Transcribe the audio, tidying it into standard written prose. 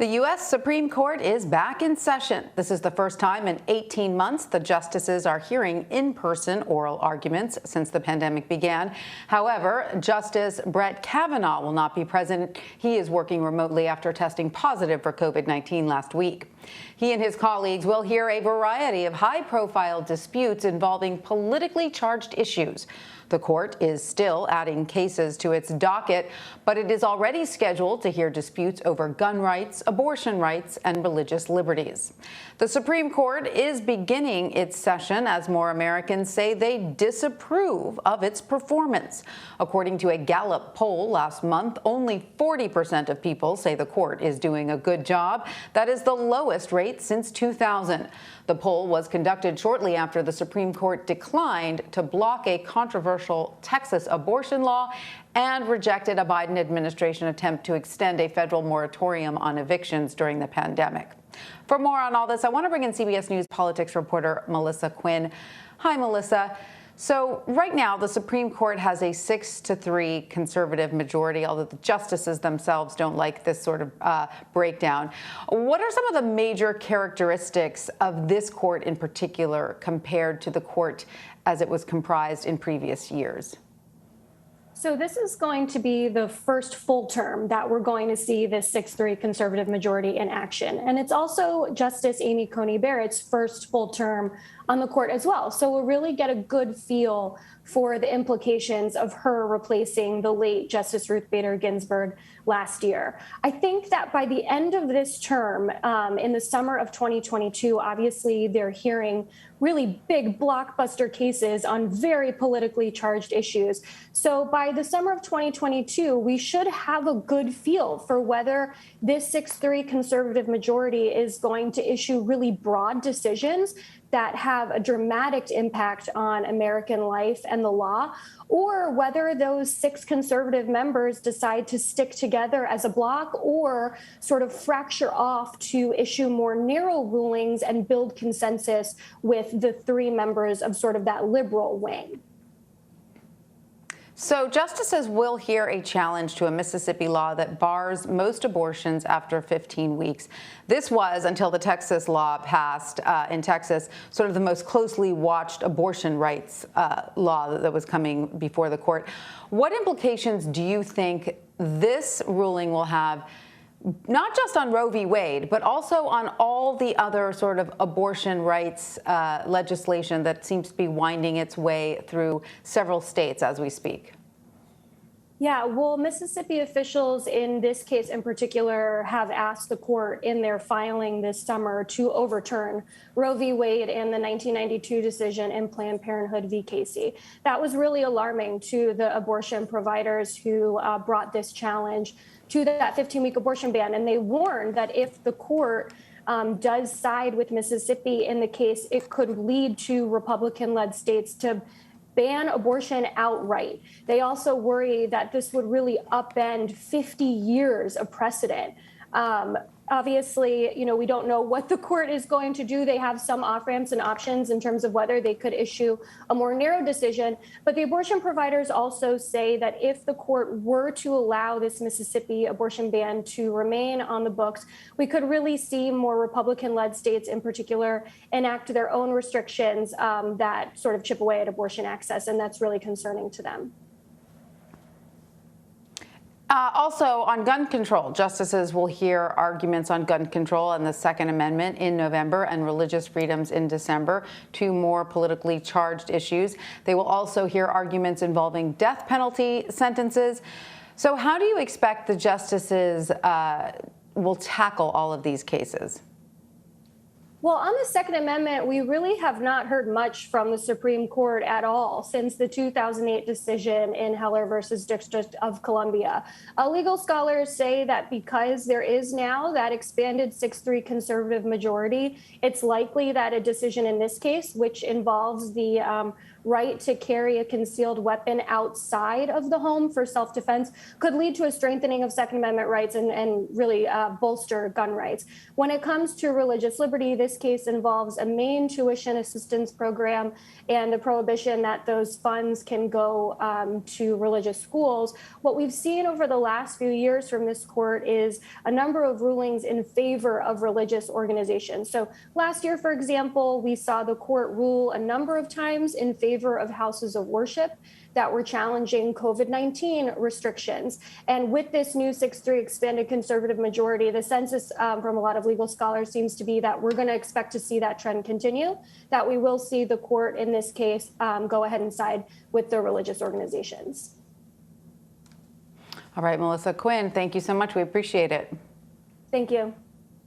The U.S. Supreme Court is back in session. This is the first time in 18 months the justices are hearing in-person oral arguments since the pandemic began. However, Justice Brett Kavanaugh will not be present. He is working remotely after testing positive for COVID-19 last week. He and his colleagues will hear a variety of high-profile disputes involving politically charged issues. The court is still adding cases to its docket, but it is already scheduled to hear disputes over gun rights, abortion rights, and religious liberties. The Supreme Court is beginning its session as more Americans say they disapprove of its performance. According to a Gallup poll last month, only 40% of people say the court is doing a good job. That is the lowest rate since 2000. The poll was conducted shortly after the Supreme Court declined to block a controversial Texas abortion law and rejected a Biden administration attempt to extend a federal moratorium on evictions during the pandemic. For more on all this, I want to bring in CBS News politics reporter Melissa Quinn. Hi, Melissa. So right now, the Supreme Court has a 6-3 conservative majority, although the justices themselves don't like this sort of breakdown. What are some of the major characteristics of this court in particular compared to the court as it was comprised in previous years? So this is going to be the first full term that we're going to see this 6-3 conservative majority in action. And it's also Justice Amy Coney Barrett's first full term on the court as well. So we'll really get a good feel for the implications of her replacing the late Justice Ruth Bader Ginsburg last year. I think that by the end of this term, in the summer of 2022, obviously they're hearing really big blockbuster cases on very politically charged issues. So by the summer of 2022, we should have a good feel for whether this 6-3 conservative majority is going to issue really broad decisions that have a dramatic impact on American life and the law, or whether those 6 conservative members decide to stick together as a bloc or sort of fracture off to issue more narrow rulings and build consensus with the 3 members of sort of that liberal wing. So justices will hear a challenge to a Mississippi law that bars most abortions after 15 weeks. This was, until the Texas law passed in Texas, sort of the most closely watched abortion rights law that was coming before the court. What implications do you think this ruling will have, not just on Roe v. Wade, but also on all the other sort of abortion rights legislation that seems to be winding its way through several states as we speak? Yeah, well, Mississippi officials in this case in particular have asked the court in their filing this summer to overturn Roe v. Wade and the 1992 decision in Planned Parenthood v. Casey. That was really alarming to the abortion providers who brought this challenge to that 15-week abortion ban. And they warned that if the court does side with Mississippi in the case, it could lead to Republican-led states to ban abortion outright. They also worry that this would really upend 50 years of precedent. Obviously, we don't know what the court is going to do. They have some off-ramps and options in terms of whether they could issue a more narrow decision. But the abortion providers also say that if the court were to allow this Mississippi abortion ban to remain on the books, we could really see more Republican-led states in particular enact their own restrictions that sort of chip away at abortion access. And that's really concerning to them. Also, on gun control, justices will hear arguments on gun control and the Second Amendment in November and religious freedoms in December, 2 more politically charged issues. They will also hear arguments involving death penalty sentences. So how do you expect the justices will tackle all of these cases? Well, on the Second Amendment, we really have not heard much from the Supreme Court at all since the 2008 decision in Heller versus District of Columbia. Legal scholars say that because there is now that expanded 6-3 conservative majority, it's likely that a decision in this case, which involves the right to carry a concealed weapon outside of the home for self-defense could lead to a strengthening of Second Amendment rights and really bolster gun rights. When it comes to religious liberty, this case involves a main tuition assistance program and the prohibition that those funds can go to religious schools. What we've seen over the last few years from this court is a number of rulings in favor of religious organizations. So last year, for example, we saw the court rule a number of times in favor of houses of worship that were challenging COVID-19 restrictions. And with this new 6-3 expanded conservative majority, the census from a lot of legal scholars seems to be that we're going to expect to see that trend continue, that we will see the court in this case go ahead and side with the religious organizations. All right, Melissa Quinn, thank you so much. We appreciate it. Thank you.